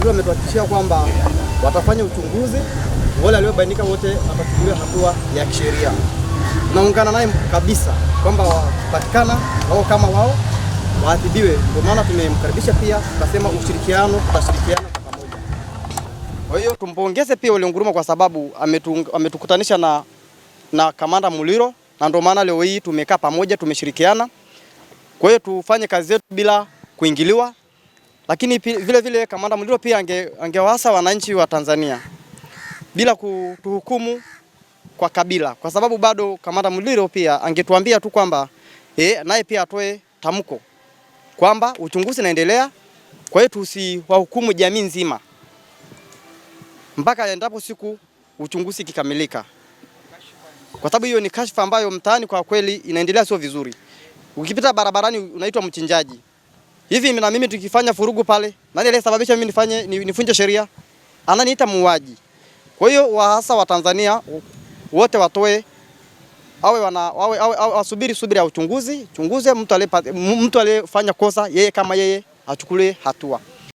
Muliro wametuhakikishia kwamba watafanya uchunguzi, wale waliobainika wote watachukuliwa hatua ya kisheria. Tunaungana naye kabisa kwamba wapatikana wao kama wao waadhibiwe. Ndio maana tumemkaribisha pia, tukasema ushirikiano, tutashirikiana kwa pamoja. Kwa hiyo tumpongeze pia Ole Nguruma kwa sababu ametukutanisha na Kamanda Muliro, na ndio maana leo hii tumekaa pamoja, tumeshirikiana. Kwa hiyo tufanye kazi zetu bila kuingiliwa. Lakini vile vile Kamanda Muliro pia angewasa wananchi wa Tanzania bila kutuhukumu kwa kabila, kwa sababu bado Kamanda Muliro pia angetuambia tu kwamba naye pia atoe tamko kwamba uchunguzi unaendelea. Kwa hiyo tusiwahukumu jamii nzima mpaka endapo siku uchunguzi kikamilika, kwa sababu hiyo ni kashfa ambayo mtaani kwa kweli inaendelea sio vizuri. Ukipita barabarani unaitwa mchinjaji. Hivi na mimi tukifanya furugu pale, nani aliyesababisha mimi nifunje sheria? Ananiita muuaji. Kwa hiyo hasa wa Tanzania wote watoe wasubiri ya uchunguzi, mtu aliyefanya kosa yeye kama yeye achukulie hatua.